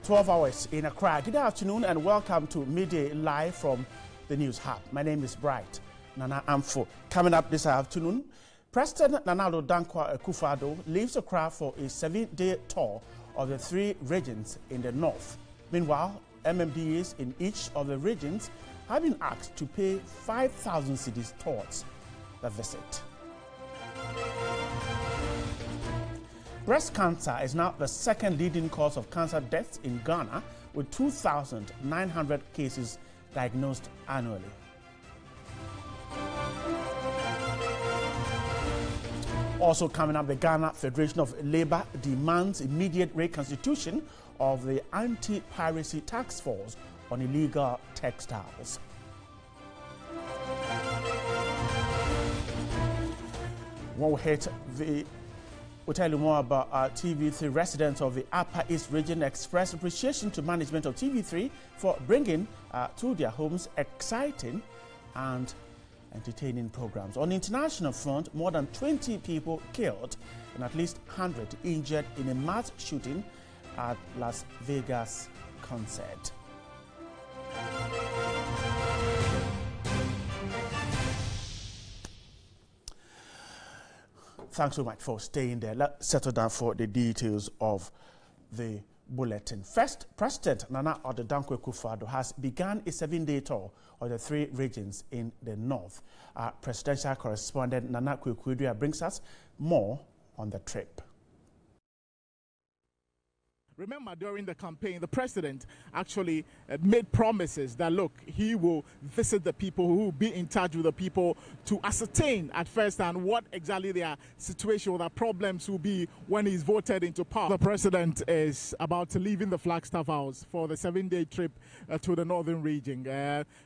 12 hours in Accra. Good afternoon and welcome to Midday Live from the News Hub. My name is Bright Nana Amfo. Coming up this afternoon, President Nana Addo Dankwa Akufo-Addo leaves Accra for a 7-day tour of the 3 regions in the north. Meanwhile, MMDAs in each of the regions have been asked to pay 5,000 cedis towards the visit. Breast cancer is now the second leading cause of cancer deaths in Ghana, with 2,900 cases diagnosed annually. Also coming up, the Ghana Federation of Labour demands immediate reconstitution of the anti-piracy task force on illegal textiles. We'll tell you more about our TV3. Residents of the Upper East region express appreciation to management of TV3 for bringing to their homes exciting and entertaining programs. On the international front, more than 20 people killed and at least 100 injured in a mass shooting at Las Vegas concert. Thanks so much for staying there. Let's settle down for the details of the bulletin. First, President Nana Addo Dankwa Akufo-Addo has begun a 7-day tour of the 3 regions in the north. Our presidential correspondent Nana Kwekwe brings us more on the trip. Remember, during the campaign, the president actually made promises that, look, he will visit the people, who will be in touch with the people to ascertain at first and what exactly their situation or their problems will be when he's voted into power. The president is about to leave in the Flagstaff House for the 7-day trip to the northern region.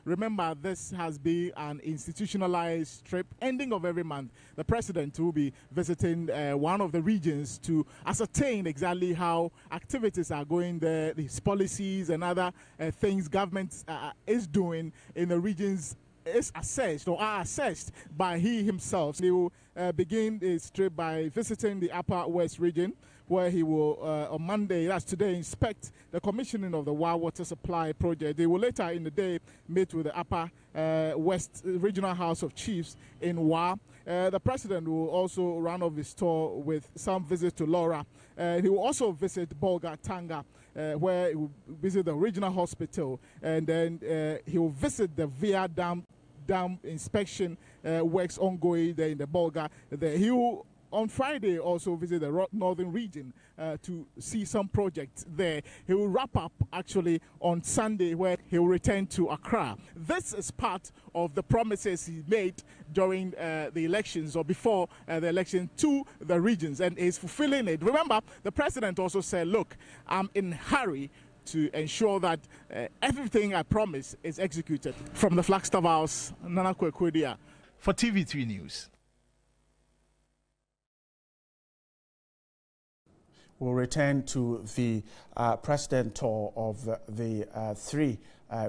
Remember, this has been an institutionalized trip. Ending of every month, the president will be visiting one of the regions to ascertain exactly how activities are going there, these policies and other things government is doing in the regions is assessed or are assessed by he himself. He will begin his trip by visiting the Upper West region, where he will, on Monday, that's today, inspect the commissioning of the Wa Water Supply Project. They will later in the day meet with the Upper West Regional House of Chiefs in Wa. The president will also run off his tour with some visits to Laura. He will also visit Bolga Tanga, where he will visit the regional hospital, and then he will visit the Via Dam inspection works ongoing there in the Bolga. He will on Friday also visit the northern region to see some projects there. He will wrap up actually on Sunday, where he will return to Accra. This is part of the promises he made during the elections or before the election to the regions, and is fulfilling it. Remember, the president also said, look, I'm in a hurry to ensure that everything I promise is executed. From the Flagstaff House, Nana Kwekwe for TV3 News. We'll return to the president tour of the 3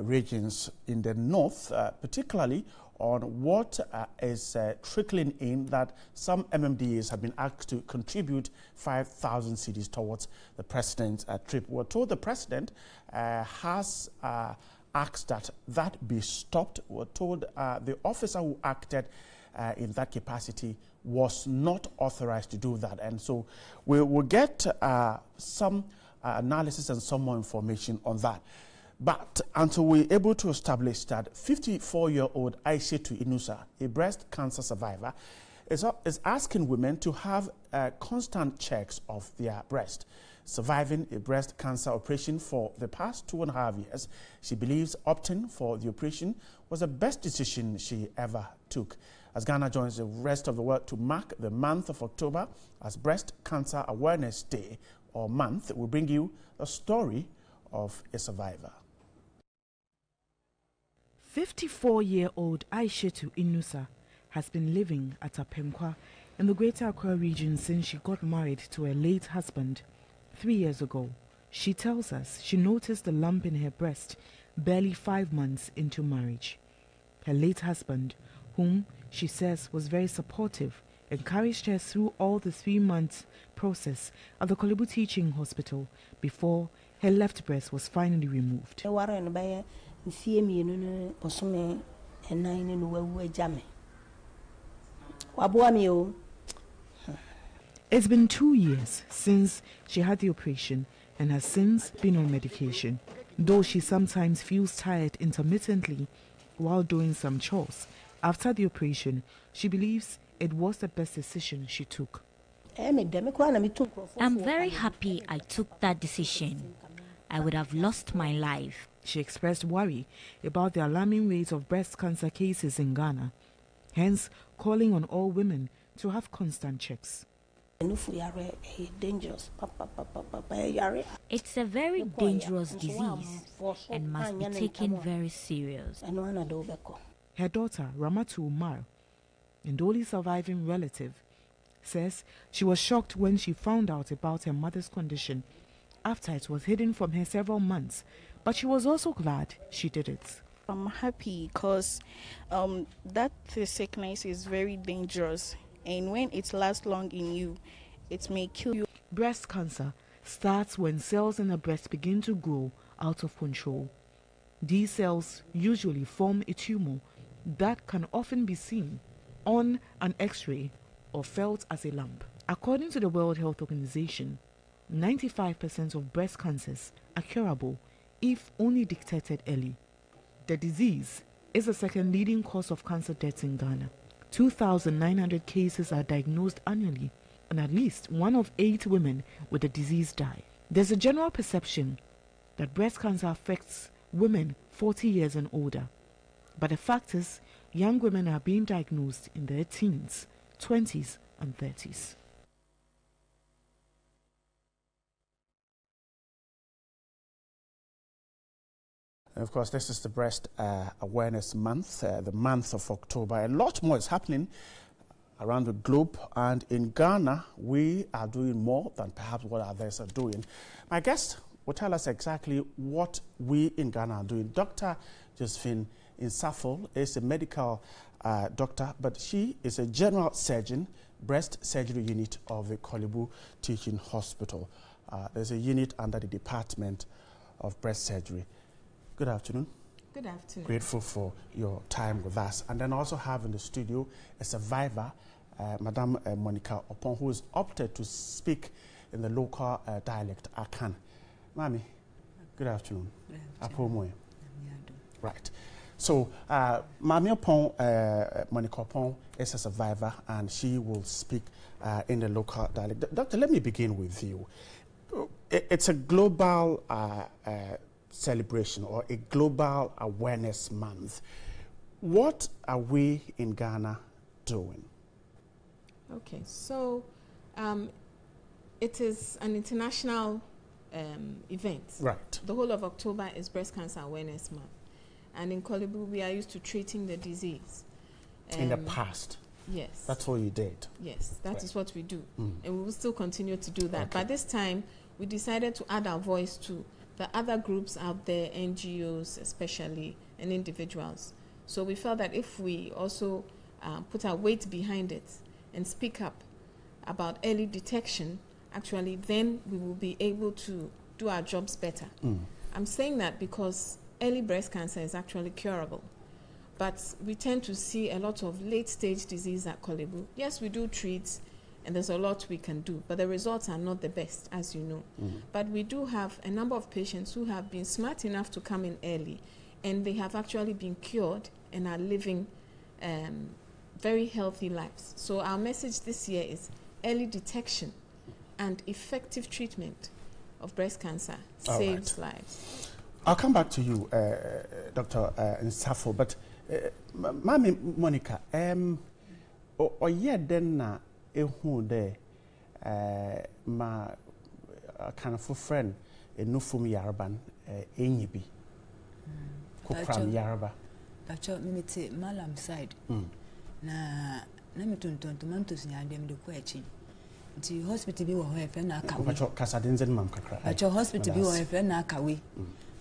regions in the north, particularly on what is trickling in that some MMDAs have been asked to contribute 5,000 cedis towards the president's trip. We're told the president has asked that be stopped. We're told the officer who acted in that capacity was not authorized to do that, and so we will get some analysis and some more information on that. But until we're able to establish that, 54-year-old Aishetu Inusa, a breast cancer survivor, is asking women to have constant checks of their breast. Surviving a breast cancer operation for the past 2.5 years, she believes opting for the operation was the best decision she ever took. As Ghana joins the rest of the world to mark the month of October as Breast Cancer Awareness Day or month, we'll bring you the story of a survivor. 54-year-old Aishetu Inusa has been living at Apemkwa in the Greater Accra region since she got married to her late husband 3 years ago. She tells us she noticed a lump in her breast barely 5 months into marriage. Her late husband, whom she says was very supportive, encouraged her through all the 3 months process at the Kolebu Teaching Hospital before her left breast was finally removed. It's been 2 years since she had the operation and has since been on medication. Though she sometimes feels tired intermittently while doing some chores, after the operation, she believes it was the best decision she took. I'm very happy I took that decision. I would have lost my life. She expressed worry about the alarming rate of breast cancer cases in Ghana, hence calling on all women to have constant checks. It's a very dangerous disease and must be taken very serious. Her daughter, Ramatu Umar, and only surviving relative, says she was shocked when she found out about her mother's condition after it was hidden from her several months, but she was also glad she did it. I'm happy because that sickness is very dangerous, and when it lasts long in you, it may kill you. Breast cancer starts when cells in the breast begin to grow out of control. These cells usually form a tumor that can often be seen on an X-ray or felt as a lump. According to the World Health Organization, 95% of breast cancers are curable if only detected early. The disease is the second leading cause of cancer deaths in Ghana. 2,900 cases are diagnosed annually, and at least 1 of 8 women with the disease die. There's a general perception that breast cancer affects women 40 years and older, but the fact is, young women are being diagnosed in their teens, 20s, and 30s. And of course, this is the Breast Awareness Month, the month of October. A lot more is happening around the globe, and in Ghana, we are doing more than perhaps what others are doing. My guest will tell us exactly what we in Ghana are doing. Dr. Josephine Nsafo is a medical doctor, but she is a general surgeon, breast surgery unit of the Korle Bu Teaching Hospital. There's a unit under the Department of Breast Surgery. Good afternoon. Good afternoon. Grateful for your time with us. And then also have in the studio a survivor, Madame Monica Opon, who has opted to speak in the local dialect, Akan. Mami, good afternoon. Good right. So, Mami Opon, Monica Opon is a survivor, and she will speak in the local dialect. Doctor, let me begin with you. It's a global celebration or a global awareness month. What are we in Ghana doing? Okay, so it is an international event. Right. The whole of October is Breast Cancer Awareness Month. And in Korle Bu, we are used to treating the disease. In the past? Yes. That's what you did? Yes, that right. is what we do. And we will still continue to do that. Okay. But this time, we decided to add our voice to the other groups out there, NGOs especially, and individuals. So we felt that if we also put our weight behind it and speak up about early detection, actually then we will be able to do our jobs better. I'm saying that because early breast cancer is actually curable, but we tend to see a lot of late-stage disease at Korle Bu. Yes, we do treat, and there's a lot we can do, but the results are not the best, as you know. But we do have a number of patients who have been smart enough to come in early, and they have actually been cured and are living very healthy lives. So our message this year is early detection and effective treatment of breast cancer saves lives. I'll come back to you, Dr. Nsafo, but Mami Monica, who de ma kind of friend enufum yarban enyibi kokram yarba acho mimete malam side na me tonton tomatoes nya dem de ko achi nti hospital bi wo ho efe na akawe acho kasadenzen mam kakra acho hospital bi wo efe na akawe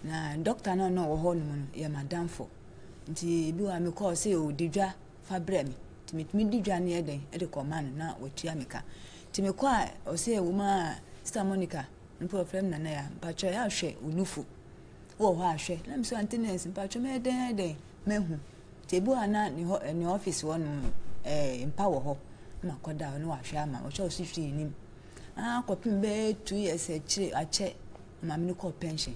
na doctor no wo ho no ya madam fo nti bi wa me call say o didwa fa brem me didwa na e de command na watua meka ti me kwa o say wo ma Sister Monica mpo frem na na ya mpacho ya hwe unufu wo ho ahwe na mso antenance mpacho me den mehu tebu ana ni office won mpa wo ho ma koda no ahwe ama o cho sifiri nim kopim be 2 years ache ma me ko pension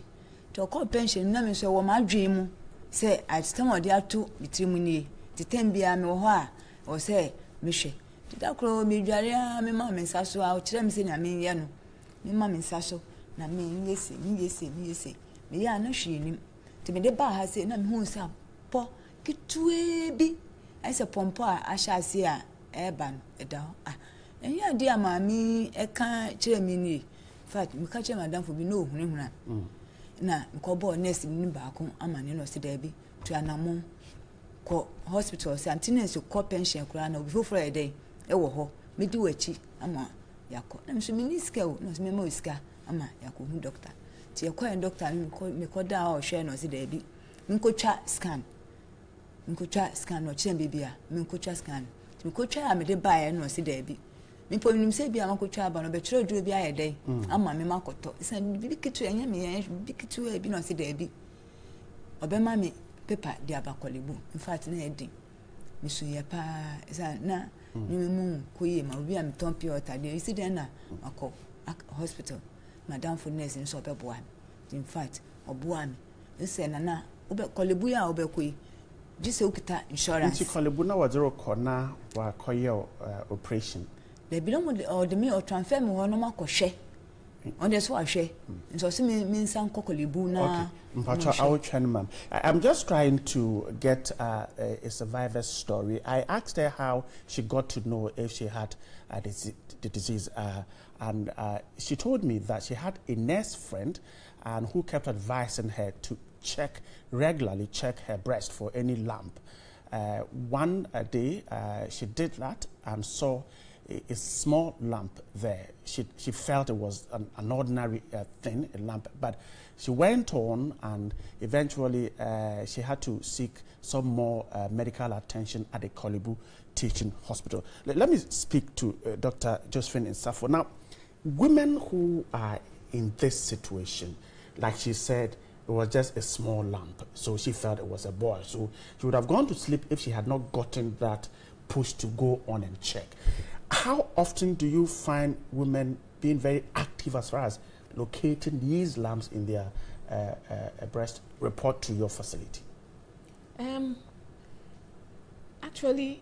to ko pension na me so wo ma dwen mu say at time odi atu bitirimu ni ti tembia me wo ho a o say me hwe ti da kro me dware a me ma me nsaso a o kire me se na me ye no me ma me nsaso na me yese me ya na hwe nim ti me de ba ha say na me hu sa po kitue bi ai se pompo a ahya ase a eba no eda enya di amami eka kire me ni fact me ka kire madam fo bi no ohunehuna na nkobo nurse ni ba ko amane no se da bi to anamo ko hospital se antinense ko pension kura na obi foforo e dey e wo ho me di wachi ama yakọ na mso me niska o no se me ma iska ama yakọ hu doctor ti yakọ en doctor me ko da o hwe no se da bi me ko twa scan no chire bibia me ko twa scan ti me ko twa a me de ba e no se da bi me po nim se bia ma ko twa ba no be kire oduro bi aye dey ama me makoto se bi kitu enya me bi kitu e bi no se da bi obema me paper di abakolebu in fact na edi me so ye pa sa na ni mu koye ma obi am ton piota de isi den na akọ hospital madam for nurse nso obeboa in fact oboa me se na obe kolebu ya obe koyi jise ukita insurance nti kolebu na wazero kona wa koye operation de bi no o de me o transfer me ho no makohwe on the so ahwe nso se me nsan kokolebu na I'm just trying to get a survivor's story. I asked her how she got to know if she had the disease, and she told me that she had a nurse friend and who kept advising her to regularly check her breast for any lump. One day she did that and saw a small lump there. She felt it was an ordinary thing, a lump, but she went on and eventually she had to seek some more medical attention at the Kolebu Teaching Hospital. Let me speak to Dr. Josephine Nsafo. Now, women who are in this situation, like she said, it was just a small lump, so she felt it was a boy. So she would have gone to sleep if she had not gotten that push to go on and check. How often do you find women being very active as far as locating these lumps in their breast report to your facility? Actually,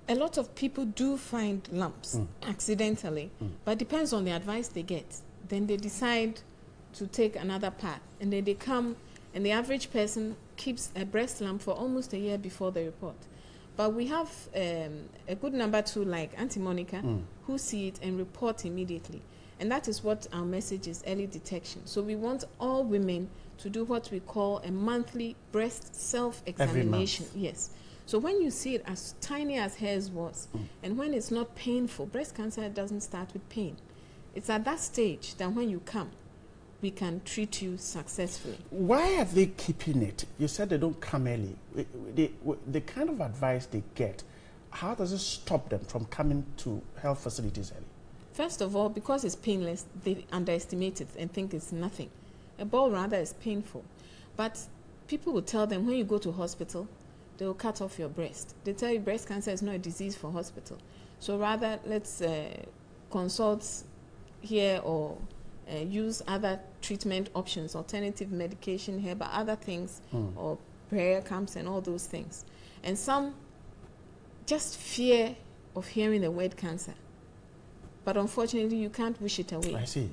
a lot of people do find lumps accidentally, but depends on the advice they get. Then they decide to take another path, and then they come, and the average person keeps a breast lump for almost a year before the report. But we have a good number too, like Auntie Monica, who see it and report immediately. And that is what our message is, early detection. So we want all women to do what we call a monthly breast self-examination. Yes. So when you see it as tiny as hairs was, and when it's not painful, breast cancer doesn't start with pain. It's at that stage that when you come, we can treat you successfully. Why are they keeping it? You said they don't come early. The kind of advice they get, how does it stop them from coming to health facilities early? First of all, because it's painless, they underestimate it and think it's nothing. A ball rather is painful. But people will tell them when you go to hospital, they will cut off your breast. They tell you breast cancer is not a disease for hospital. So rather, let's consult here or use other treatment options, alternative medication here, but other things, or prayer camps and all those things. And some just fear of hearing the word cancer. But unfortunately, you can't wish it away. I see.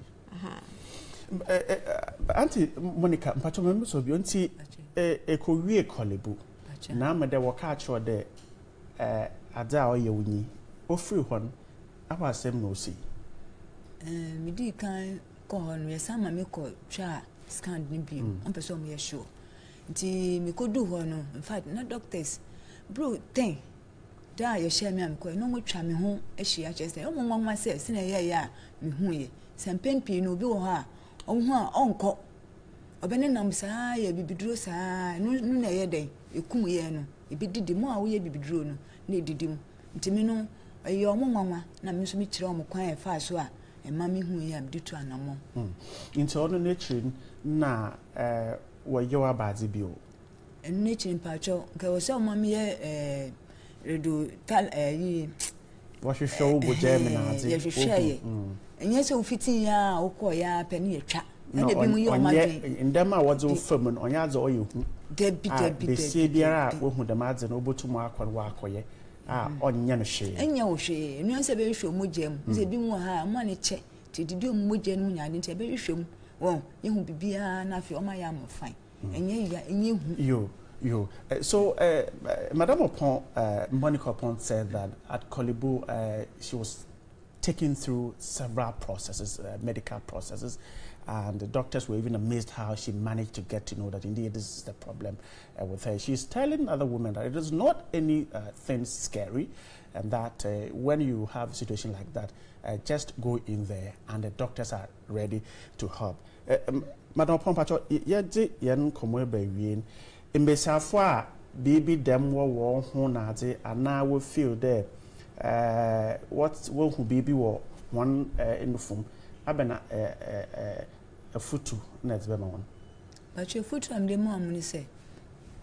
Auntie Monica, mpacho member so bi onti ekowie Kolebu. Na me de waka acho de ada o ye wuni. Ofri hon awa asem no si. Me di kan ko hon ye sama me ko twa scan ni bi. On person me sure. Nti me ko du ho no. In fact, na doctors bro ten da ye share me am ko no mo twa me ho ehia chese. O mo nwanwa se se na ye ya me hu ye. Sempen pi no bi wo ha. O hu a onko. Obene nam saa ye bibiduro saa nu na ye den ekum ye no. Ebi didi mo a wo ye bibiduro no na edidim. Nti me no ye o mo nwanwa na me so me kire o mo kwan e fa so a mami hu ya mdi to anamo into ono nature na wo yewa baadzi bio nature mpacho ka wo se mami ye redo tal yi wo hwehwe wo jam na adze ye hwehwe ye enye se ofiti ya okọ ya pani ye twa na de bi mu ye o madwen ndema wodzo fam no onya adze oye hu de se biara wo hu de madze no obotumu akọ wa akọye onye no hwe enye wo hwe enu se be hwe mu jam se bi mu ha mo ne che ti didi mu jam mu nya de te be hwe mu wo ye hu bibia na afi o ma ya mo fine enye ya enye hu so Madam Opon, Monica Opon said that at Korle Bu she was taken through several processes, medical processes, and the doctors were even amazed how she managed to get to know that indeed this is the problem with her. She's telling other women that it is not anything scary, and that when you have a situation like that, just go in there and the doctors are ready to help. Madam Opon Pacho, yedi yen komwe beyin. Imbesafo a bibi dem wo ho na ade ana wo feel there what wo hu bibi wo one infum abena a futu na ebe ma won but your futu am dem am ni say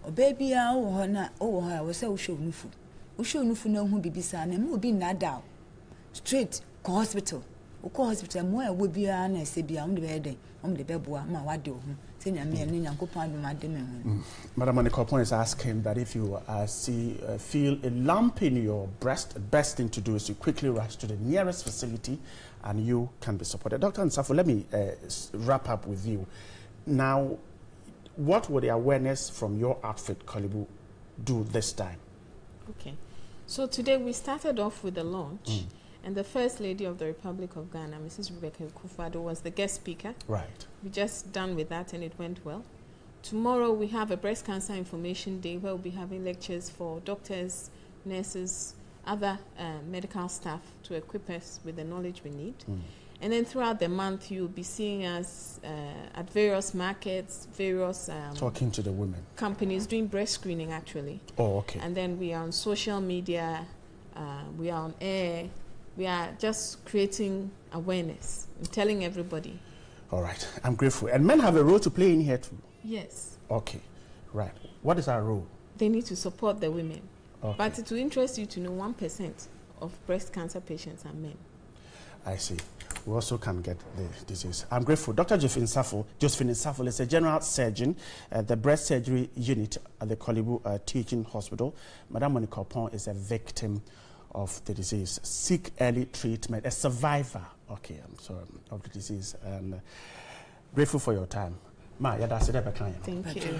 o baby a wo ho na wo ho a wo say wo show nufu na hu bibi sa na mo bi na down straight ko hospital ko hospital mo e wo bia na se bia mo de be den mo de be boa ma wa de ho se nya me ni nyankopon do ma de me ho. Madam Monica Opon is asking that if you feel a lump in your breast, the best thing to do is to quickly rush to the nearest facility and you can be supported. Dr. Nsafo, let me wrap up with you. Now, what would the awareness from your outfit, Korle Bu, do this time? Okay. So today we started off with the launch. And the First Lady of the Republic of Ghana, Mrs. Rebecca Akufo-Addo, was the guest speaker. Right. We just done with that and it went well. Tomorrow we have a breast cancer information day where we'll be having lectures for doctors, nurses, other medical staff to equip us with the knowledge we need. And then throughout the month you'll be seeing us at various markets, various talking to the women. Companies doing breast screening actually. Oh, okay. And then we are on social media, we are on air. We are just creating awareness and telling everybody. All right. I'm grateful. And men have a role to play in here too? Yes. Okay. Right. What is our role? They need to support the women. Okay. But it will interest you to know 1% of breast cancer patients are men. I see. We also can get the disease. I'm grateful. Dr. Josephine Nsafo is a general surgeon at the breast surgery unit at the Korle Bu Teaching Hospital. Madam Monica Opon is a victim of the disease. Seek early treatment. A survivor, okay, I'm sorry, of the disease. And grateful for your time. Thank you.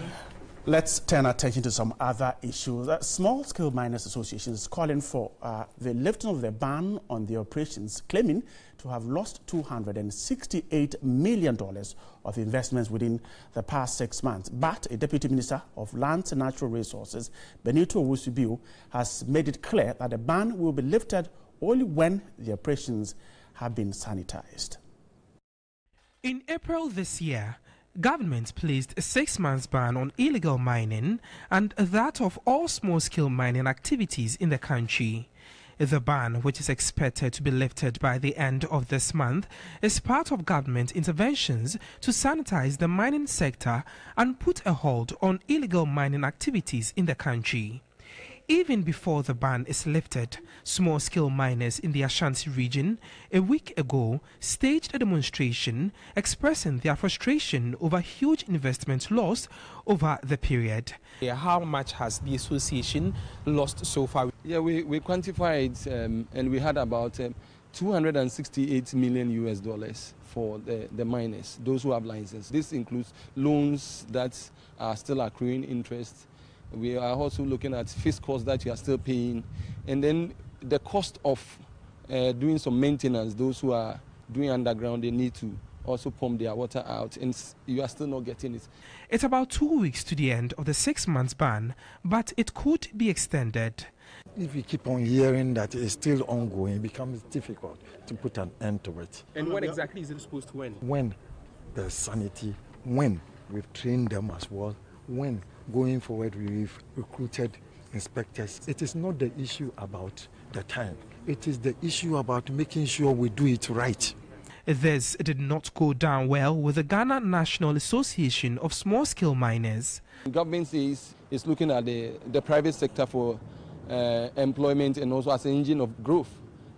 Let's turn attention to some other issues. Small Scale Miners Association is calling for the lifting of the ban on the operations, claiming to have lost $268 million of investments within the past 6 months. But a Deputy Minister of Lands and Natural Resources, Benito Owusu-Biu, has made it clear that the ban will be lifted only when the operations have been sanitized. In April this year, government placed a 6-month ban on illegal mining and that of all small-scale mining activities in the country. The ban, which is expected to be lifted by the end of this month, is part of government interventions to sanitize the mining sector and put a hold on illegal mining activities in the country. Even before the ban is lifted, small-scale miners in the Ashanti region a week ago staged a demonstration expressing their frustration over huge investment lost over the period. How much has the association lost so far? Yeah, we quantified and we had about $268 million for the miners, those who have licenses. This includes loans that are still accruing interest. We are also looking at fixed costs that you are still paying, and then the cost of doing some maintenance. Those who are doing underground, they need to also pump their water out, and you are still not getting it. It's about 2 weeks to the end of the 6-month ban, but it could be extended. If we keep on hearing that it's still ongoing, it becomes difficult to put an end to it. And what exactly is it supposed to end? When there's sanity, when we've trained them as well, when going forward we've recruited inspectors. It is not the issue about the time. It is the issue about making sure we do it right. This did not go down well with the Ghana National Association of Small-Scale Miners. The government is looking at the private sector for employment and also as an engine of growth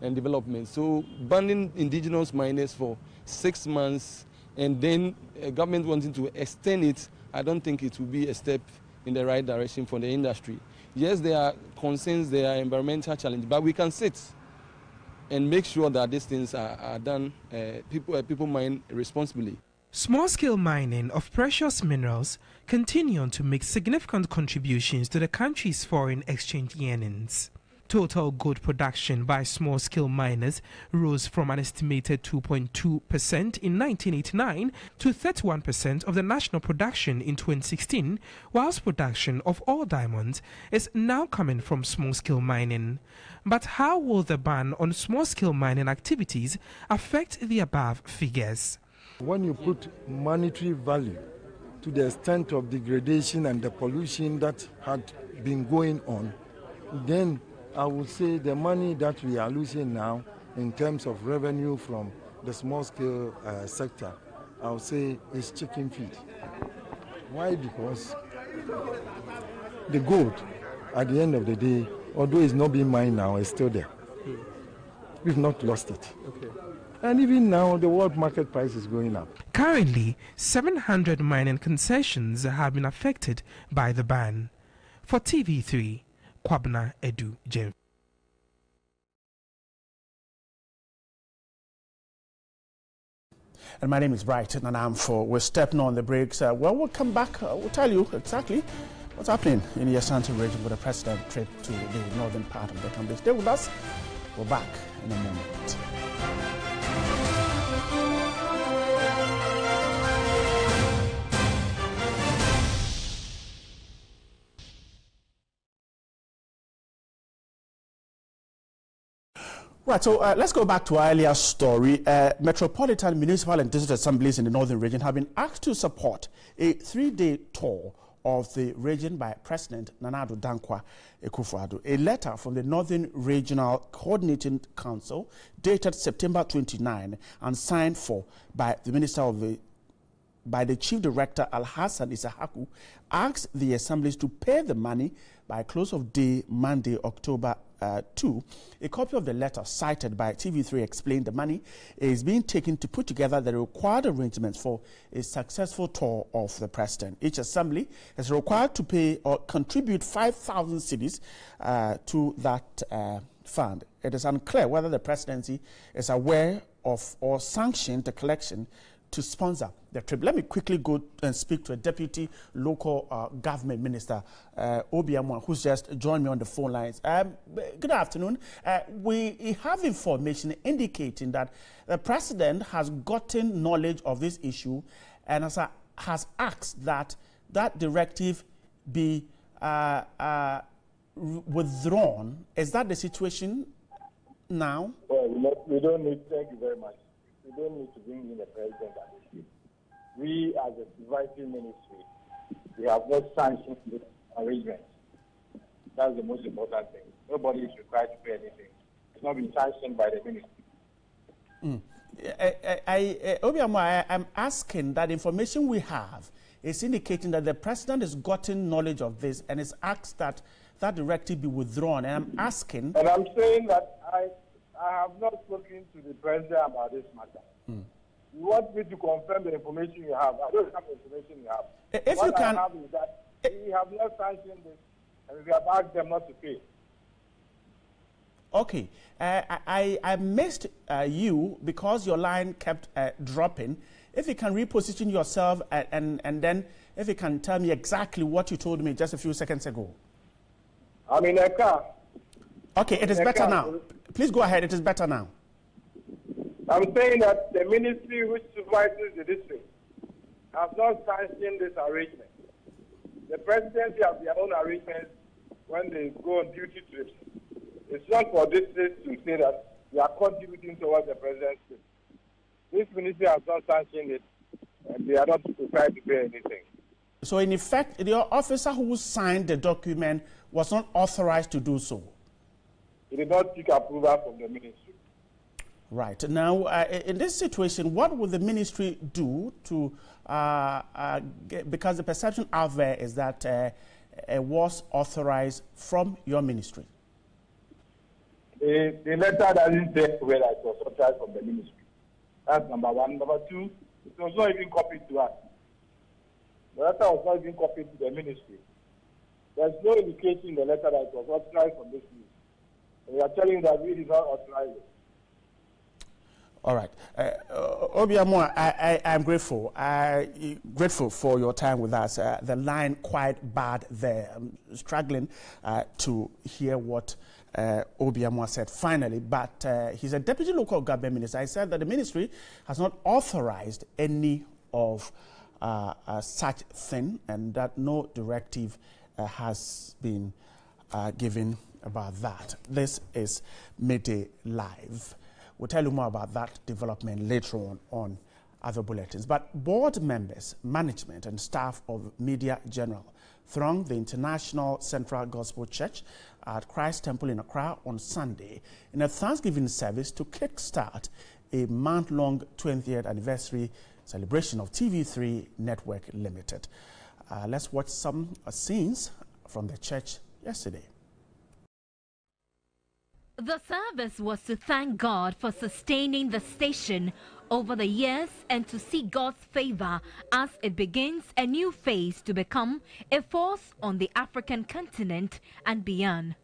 and development. So banning indigenous miners for 6 months and then government wanting to extend it, I don't think it will be a step in the right direction for the industry. Yes, there are concerns, there are environmental challenges, but we can sit and make sure that these things are done, people mine responsibly. Small-scale mining of precious minerals continue to make significant contributions to the country's foreign exchange earnings. Total gold production by small-scale miners rose from an estimated 2.2% in 1989 to 31% of the national production in 2016, whilst production of all diamonds is now coming from small-scale mining. But how will the ban on small-scale mining activities affect the above figures? When you put monetary value to the extent of degradation and the pollution that had been going on, then I would say the money that we are losing now in terms of revenue from the small-scale sector, I would say is chicken feed. Why? Because the gold, at the end of the day, although it's not being mined now, it's still there. We've not lost it. Okay. And even now, the world market price is going up. Currently, 700 mining concessions have been affected by the ban. For TV3, Kwabna Edu James. And my name is Brighton, and we're stepping on the brakes. We'll come back. We'll tell you exactly what's happening in the Ashanti region with the president's trip to the northern part of the country. Stay with us. We're back in a moment. Right, so let's go back to our earlier story. Metropolitan, municipal and district assemblies in the northern region have been asked to support a 3-day tour of the region by President Nana Addo Dankwa Akufo-Addo. A letter from the Northern Regional Coordinating Council dated September 29 and signed for by the Chief Director Al-Hassan Isahaku asked the assemblies to pay the money by close of day Monday, October 2. A copy of the letter cited by TV3 explained the money is being taken to put together the required arrangements for a successful tour of the president. Each assembly is required to pay or contribute 5,000 cedis to that fund. It is unclear whether the presidency is aware of or sanctioned the collection to sponsor the trip. Let me quickly go and speak to a deputy local government minister, Obiamwa, who's just joined me on the phone lines. Good afternoon. We have information indicating that the president has gotten knowledge of this issue and has asked that that directive be withdrawn. Is that the situation now? Well, we don't need, thank you very much. We don't need to bring in the president at this stage. We, as a supervisory ministry, we have not sanctioned this arrangement. That's the most important thing. Nobody is required to pay anything. It's not been sanctioned by the ministry. Obiamwa, I'm asking that information we have is indicating that the president has gotten knowledge of this and has asked that that directive be withdrawn. And I'm asking... And I'm saying that I have not spoken to the president about this matter. You want me to confirm the information you have? I don't have the information you have. If you can... I have is that we have not sanctioned this, and we have asked them not to pay. Okay. I missed you because your line kept dropping. If you can reposition yourself and then if you can tell me exactly what you told me just a few seconds ago. I'm in a car. Okay, it is better now. Please go ahead. It is better now. I'm saying that the ministry which supervises the district has not sanctioned this arrangement. The presidency has their own arrangements when they go on duty trips. It's not for districts to say that they are contributing towards the president's trip. This ministry has not sanctioned it, and they are not prepared to pay anything. So in effect, the officer who signed the document was not authorized to do so? He did not seek approval from the ministry. Right. Now, in this situation, what will the ministry do to, because the perception out there is that it was authorized from your ministry? The letter doesn't say whether it was authorized from the ministry. That's number one. Number two, it was not even copied to us. The letter was not even copied to the ministry. There's no indication in the letter that it was authorized from this ministry. We are telling that we did not authorize it. All right. Obiamo, I'm grateful. Grateful for your time with us. The line quite bad there. I'm struggling to hear what Obiamo said finally, but he's a deputy local government minister. I said that the ministry has not authorized any of such thing and that no directive has been given about that. This is Midday Live. We'll tell you more about that development later on other bulletins. But board members, management and staff of Media General thronged the International Central Gospel Church at Christ Temple in Accra on Sunday in a Thanksgiving service to kickstart a month-long 20th anniversary celebration of TV3 Network Limited. Let's watch some scenes from the church yesterday. The service was to thank God for sustaining the station over the years and to seek God's favor as it begins a new phase to become a force on the African continent and beyond.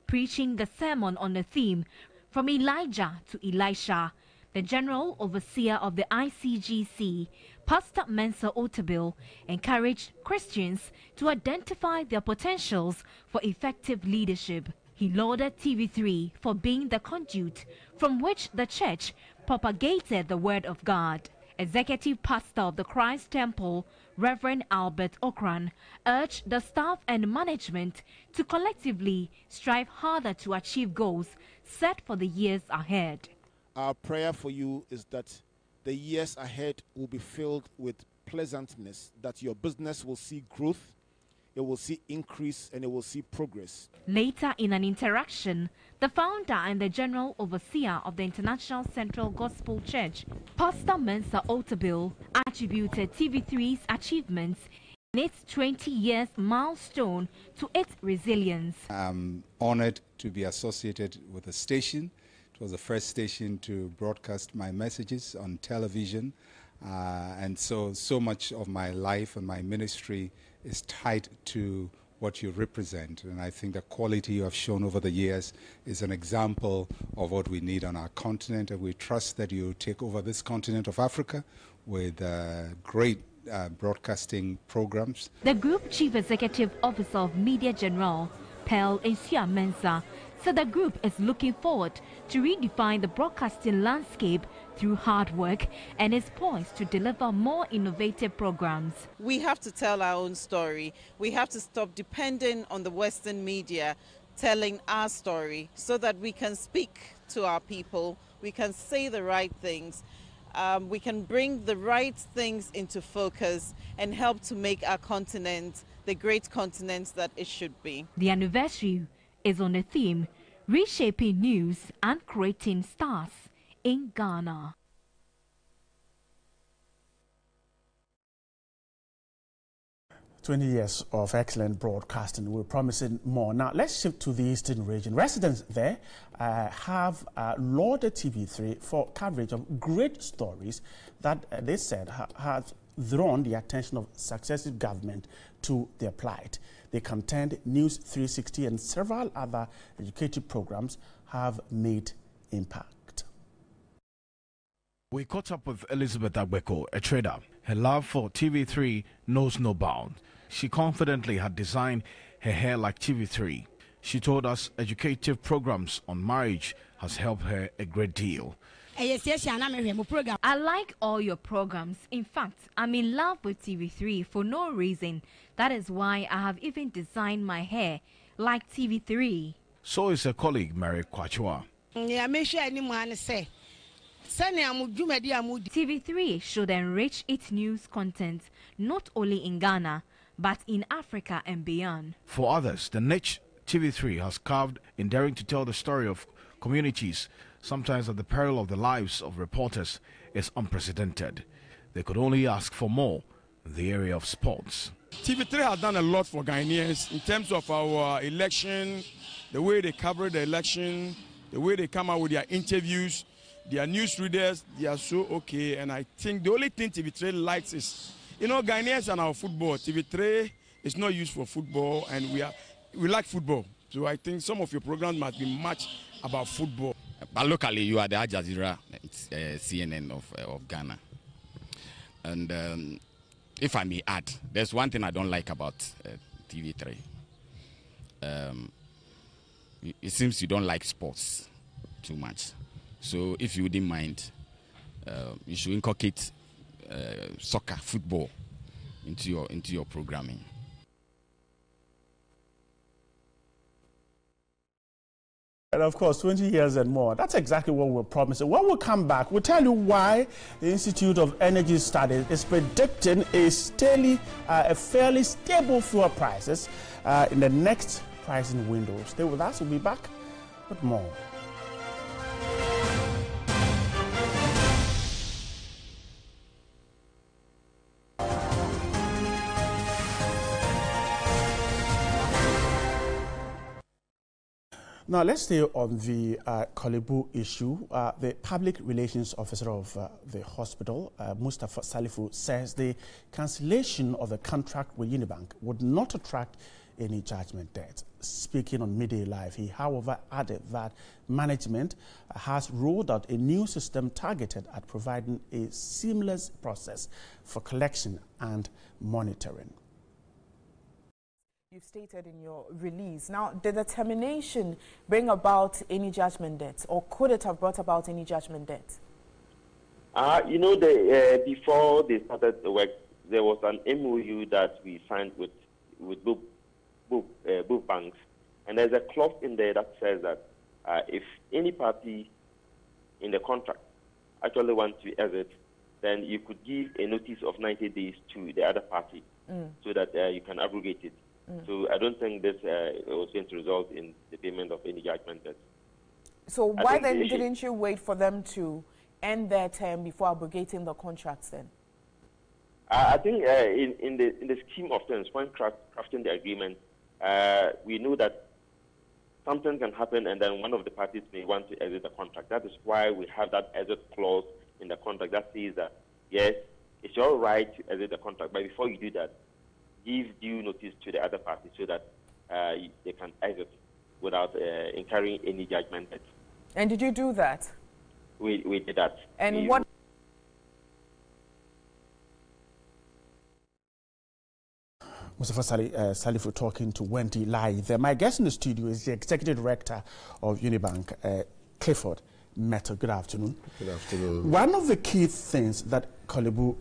Preaching the sermon on the theme From Elijah to Elisha, the General Overseer of the ICGC, Pastor Mensa Otabil, encouraged Christians to identify their potentials for effective leadership. He lauded TV3 for being the conduit from which the church propagated the word of God. Executive Pastor of the Christ Temple, Reverend Albert Okran, urged the staff and management to collectively strive harder to achieve goals set for the years ahead. Our prayer for you is that the years ahead will be filled with pleasantness, that your business will see growth, it will see increase, and it will see progress. Later in an interaction, the founder and the General Overseer of the International Central Gospel Church, Pastor Mensa Otabil, attributed TV3's achievements in its 20 years milestone to its resilience. I'm honored to be associated with the station. It was the first station to broadcast my messages on television. And so much of my life and my ministry is tied to what you represent. And I think the quality you have shown over the years is an example of what we need on our continent. And we trust that you take over this continent of Africa with great broadcasting programs. The Group Chief Executive Officer of Media General, Pearl Nsia Mensah, said the group is looking forward to redefine the broadcasting landscape through hard work and is poised to deliver more innovative programs. We have to tell our own story. We have to stop depending on the Western media telling our story so that we can speak to our people, we can say the right things, we can bring the right things into focus and help to make our continent the great continent that it should be. The anniversary is on the theme Reshaping News and Creating Stars in Ghana. "20 years of excellent broadcasting. We're promising more. Now, let's shift to the Eastern region. Residents there have lauded TV3 for coverage of great stories that they said have drawn the attention of successive government to their plight. They contend News 360 and several other educative programs have made impact. We caught up with Elizabeth Agbeko, a trader. Her love for TV3 knows no bounds. She confidently had designed her hair like TV3. She told us educative programs on marriage has helped her a great deal. I like all your programs. In fact, I'm in love with TV3 for no reason. That is why I have even designed my hair like TV3. So is her colleague, Mary Kwachua. TV3 should enrich its news content not only in Ghana, but in Africa and beyond. For others, the niche TV3 has carved in daring to tell the story of communities sometimes at the peril of the lives of reporters, is unprecedented. They could only ask for more in the area of sports. TV3 has done a lot for Ghanaians in terms of our election, the way they cover the election, the way they come out with their interviews, their news readers, they are so okay. And I think the only thing TV3 likes is, Ghanaians and our football. TV3 is not used for football, and we like football. So I think some of your programs must be much about football. But locally, you are the Al Jazeera, CNN of Ghana. And if I may add, there's one thing I don't like about TV3. It seems you don't like sports too much. So if you wouldn't mind, you should inculcate soccer, football into your programming. And of course, 20 years and more. That's exactly what we're promising. When we come back, we'll tell you why the Institute of Energy Studies is predicting a fairly stable fuel prices in the next pricing window. Stay with us. We'll be back with more. Now, let's stay on the Korle Bu issue. The public relations officer of the hospital, Mustafa Salifu, says the cancellation of the contract with Unibank would not attract any judgment debt. Speaking on Midday Live, he, however, added that management has rolled out a new system targeted at providing a seamless process for collection and monitoring. You've stated in your release. Now, did the termination bring about any judgment debt, or could it have brought about any judgment debt? Before they started the work, there was an MOU that we signed with both banks, and there's a clause in there that says that if any party in the contract actually wants to exit, then you could give a notice of 90 days to the other party so that you can abrogate it. So I don't think this was going to result in the payment of any judgment debt. So why then didn't you wait for them to end their term before abrogating the contracts then? I think in the scheme of things, when crafting the agreement, we knew that something can happen and then one of the parties may want to exit the contract. That is why we have that exit clause in the contract that says that, yes, it's your right to exit the contract, but before you do that, give due notice to the other party so that they can exit without incurring any judgment debt. And did you do that? We did that. And what? Mustafa Salifu talking to Wendy Lai. My guest in the studio is the Executive Director of Unibank, Clifford Mettle. Good afternoon. Good afternoon. One of the key things that Korle Bu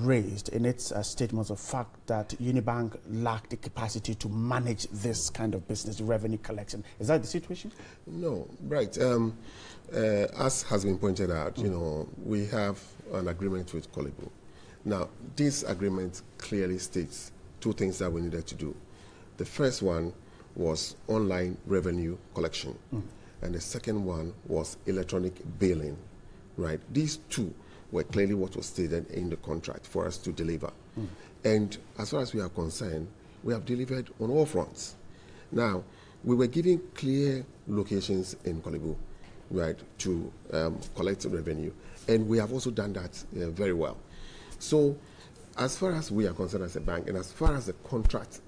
raised in its statement was the fact that Unibank lacked the capacity to manage this kind of business, revenue collection. Is that the situation? No, right. As has been pointed out, we have an agreement with Korle Bu. Now, this agreement clearly states two things that we needed to do. The first one was online revenue collection. And the second one was electronic billing, right? These two were clearly what was stated in the contract for us to deliver. And as far as we are concerned, we have delivered on all fronts. Now, we were given clear locations in Korle Bu, right, to collect revenue. And we have also done that very well. So, as far as we are concerned as a bank, and as far as the contract,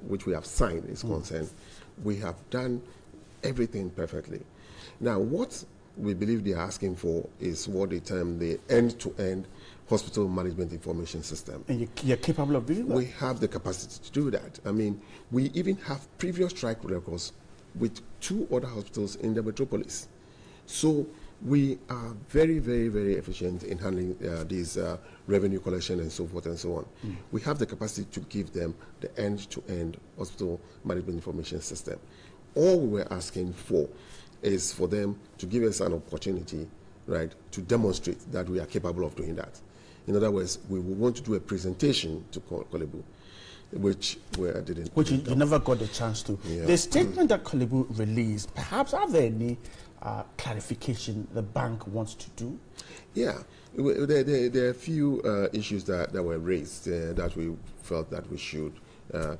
which we have signed is concerned, we have done everything perfectly. Now, what we believe they are asking for is what they term the end-to-end hospital management information system. And you're capable of doing that? We have the capacity to do that. I mean, we even have previous track records with 2 other hospitals in the metropolis. So we are very, very, very efficient in handling these revenue collection and so forth and so on. We have the capacity to give them the end-to-end hospital management information system. All we were asking for is for them to give us an opportunity, right, to demonstrate that we are capable of doing that. In other words, we will want to do a presentation to Korle Bu, which we didn't. Which you never got the chance to. Yeah. The statement that Korle Bu released, perhaps are there any clarification the bank wants to do? Yeah, there are a few issues that were raised that we felt that we should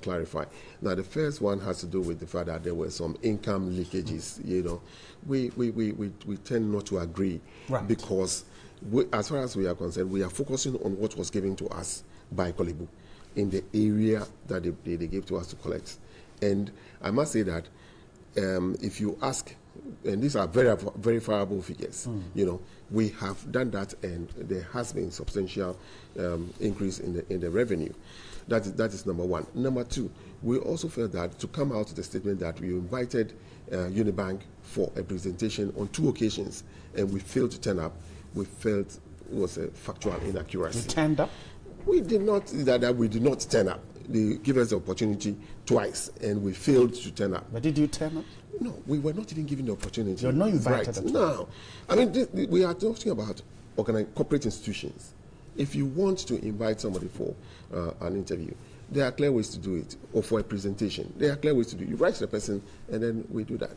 clarify. Now, the first one has to do with the fact that there were some income leakages. You know, we tend not to agree, right, because as far as we are concerned, we are focusing on what was given to us by Korle Bu in the area that they gave to us to collect. And I must say that if you ask, and these are very verifiable figures, you know, we have done that, and there has been substantial increase in the revenue. That is number one. Number two, we also felt that to come out with a statement that we invited Unibank for a presentation on 2 occasions, and we failed to turn up, we felt it was a factual inaccuracy. You turned up? We did not. That we did not turn up. They gave us the opportunity twice, and we failed to turn up. But did you turn up? No, we were not even given the opportunity. You're not invited. Right. No. I mean, we are talking about corporate institutions. If you want to invite somebody for an interview, there are clear ways to do it, or for a presentation. There are clear ways to do it. You write to the person, and then we do that.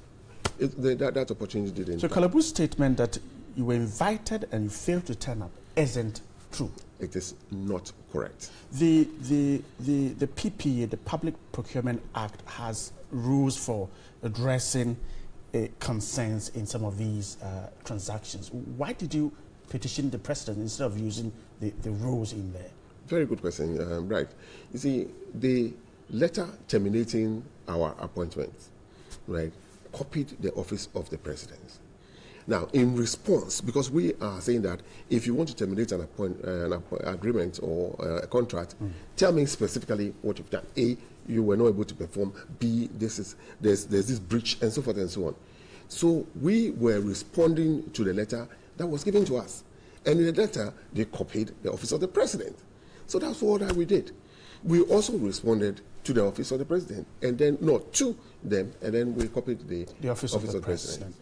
That opportunity didn't. So Korle Bu's statement that you were invited and you failed to turn up isn't true. It is not correct. The PPA, the Public Procurement Act, has rules for addressing concerns in some of these transactions. Why did you petition the president instead of using the rules in there? Very good question. Right. You see, the letter terminating our appointment, right, copied the office of the president. Now, in response, because we are saying that if you want to terminate an agreement or a contract, tell me specifically what you've done. A, you were not able to perform. B, there's this breach, and so forth and so on. So we were responding to the letter that was given to us. And in the letter, they copied the office of the president. So that's all that we did. We also responded to the office of the president, and then, not to them, and then we copied the office of the president.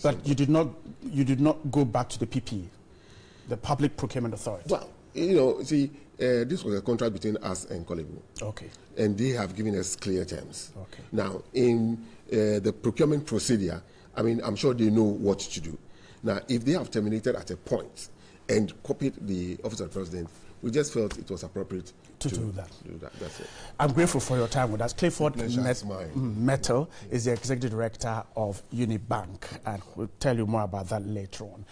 But you did not go back to the PPA, the Public Procurement Authority. Well, you know, see, this was a contract between us and Korle Bu. Okay. And they have given us clear terms. Okay. Now, in the procurement procedure, I mean, I'm sure they know what to do. Now, if they have terminated at a point and copied the office of the president, we just felt it was appropriate to do that. That's it. I'm grateful for your time with us. Clifford Metal is the executive director of Unibank, and we'll tell you more about that later on.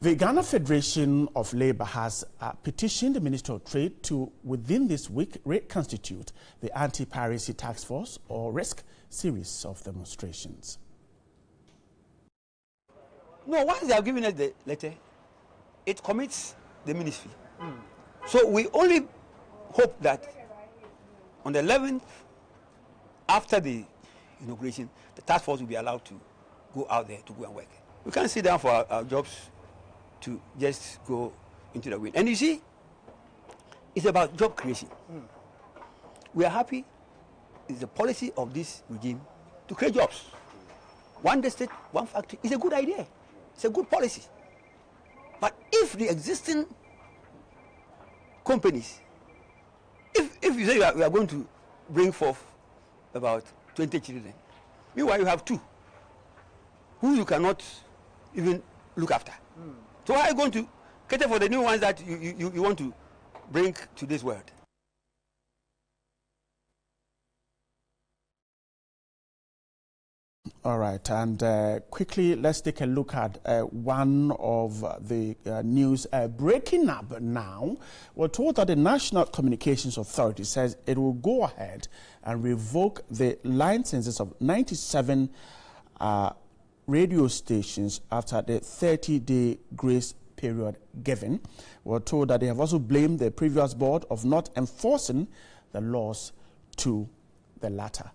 The Ghana Federation of Labour has petitioned the Minister of Trade to, within this week, reconstitute the anti-piracy task force or risk series of demonstrations. No, once they have given us the letter, it commits the ministry. So we only hope that on the 11th, after the inauguration, the task force will be allowed to go out there to go and work. We can't sit down for our jobs to just go into the wind. And you see, it's about job creation. We are happy. It's the policy of this regime to create jobs. One district, one factory is a good idea. It's a good policy. But if the existing companies, if you say we are going to bring forth about 20 children, meanwhile you have 2 who you cannot even look after. So how are you going to cater for the new ones that you want to bring to this world? All right, and quickly, let's take a look at one of the news breaking up now. We're told that the National Communications Authority says it will go ahead and revoke the licenses of 97 radio stations after the 30-day grace period given. We're told that they have also blamed the previous board of not enforcing the laws to the latter.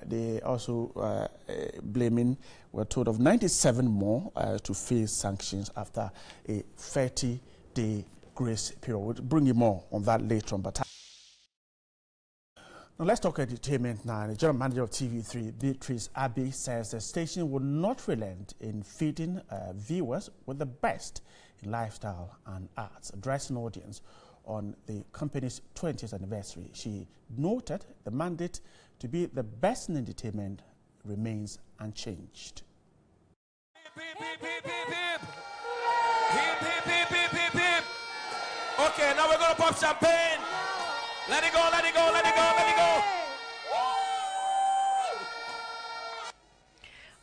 They also blaming, we're told, of 97 more to face sanctions after a 30-day grace period. We'll bring you more on that later on. But now let's talk entertainment now. The general manager of TV3, Beatrice Abbey, says the station will not relent in feeding viewers with the best in lifestyle and arts, addressing audience on the company's 20th anniversary. She noted the mandate to be the best in entertainment remains unchanged. Okay, now we're gonna pop champagne. Let it go, let it go, let it go, let it go.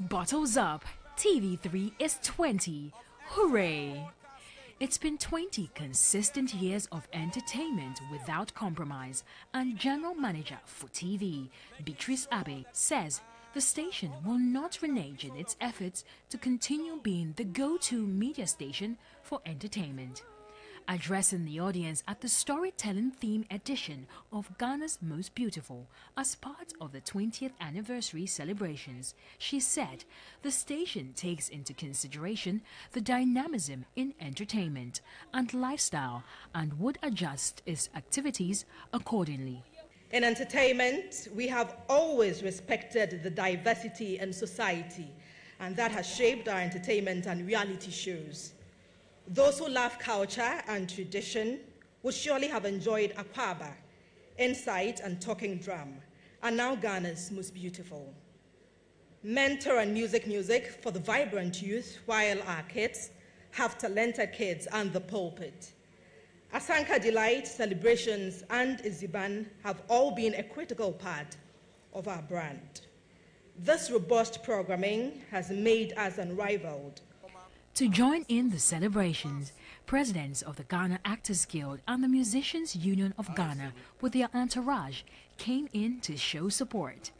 Bottles up. TV3 is 20. Hooray! It's been 20 consistent years of entertainment without compromise, and General Manager for TV, Beatrice Abbey, says the station will not renege in its efforts to continue being the go-to media station for entertainment. Addressing the audience at the storytelling theme edition of Ghana's Most Beautiful as part of the 20th anniversary celebrations, she said the station takes into consideration the dynamism in entertainment and lifestyle and would adjust its activities accordingly. In entertainment, we have always respected the diversity in society, and that has shaped our entertainment and reality shows. Those who love culture and tradition would surely have enjoyed Akwaba, Insight and Talking Drum, and now Ghana's Most Beautiful. Mentor and music for the vibrant youth, while our kids have talented kids and the pulpit. Asanka Delight, Celebrations, and Iziban have all been a critical part of our brand. This robust programming has made us unrivaled. To join in the celebrations, presidents of the Ghana Actors Guild and the Musicians Union of Ghana with their entourage came in to show support.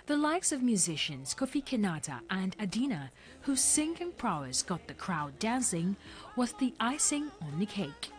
The likes of musicians Kofi Kenata and Adina, whose singing prowess got the crowd dancing, was the icing on the cake.